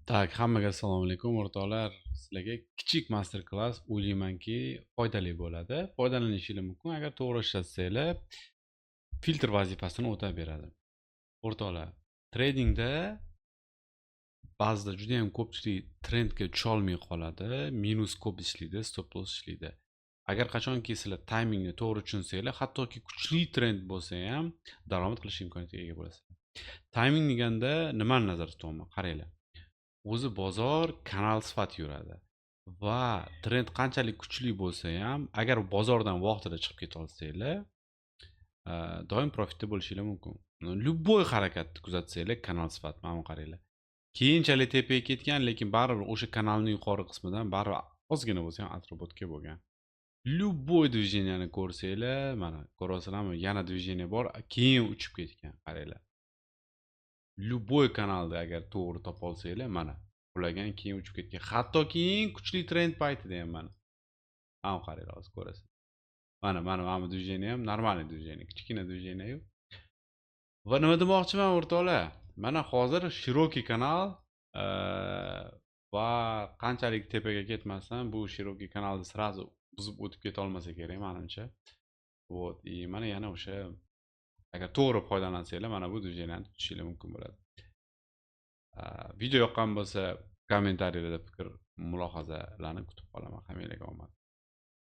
Tak, hammaga assalomu alaykum o'rtoqlar. Sizlarga kichik master klass o'ylaymanki foydali bo'ladi. Foydalanishingiz mumkin agar to'g'ri ishlatsanglar, filtr vazifasini o'tab beradi. O'rtoqlar, tradingda ba'zida juda ham ko'pchilik trendga tusholmay qoladi, minus ko'p ishlaydi, stop loss ishlaydi. Agar qachonki sizlar taymingni to'g'ri tushunsanglar, hattoki kuchli trend bo'lsa ham daromad qilish imkoniyatiga ega bo'lasizlar. Tayming deganda nimani nazarda tutyapman? Qaranglar. O'zi bozor kanal sifatida yuradi va trend qanchalik kuchli bo'lsa ham agar bozordan vaqtida chiqib keta olsanglar doim profitda bo'lishinglar mumkin. Любой harakatni kuzatsanglar kanal sifat mana bu qaranglar. Keyinchalik tepaga ketgan, lekin baribir o'sha kanalning yuqori qismidan baribir ozgina bo'lsa ham atrobotka bo'lgan. Любой движенияni ko'rsanglar, mana ko'ryapsizlarmi? Yana движение bor, keyin uchib ketgan, qaranglar. Любой kanalda agar to'g'ri topa olsanglar, mana qulagan, keyin uchib ketgan. Hattoki eng kuchli trend paytida ham mana. Mana qaranglar, hozir ko'rasiz. Mana bu движение ham нормальный движение, kichkina движение-yu. Va nima demoqchiman o'rtoqlar? Mana hozir широкий kanal va qanchalik tepaga ketmasdan bu широкий kanalni сразу buzib o'tib keta olmasa kerak menimcha. Вот, и mana yana o'sha agar to'g'ri foydalansanglar, mana bu движениeni tutishingiz mumkin bo'ladi. Video yoqqan bo'lsa, kommentariylarda fikr, mulohazalarni kutib qolaman. Hammanglarga omad.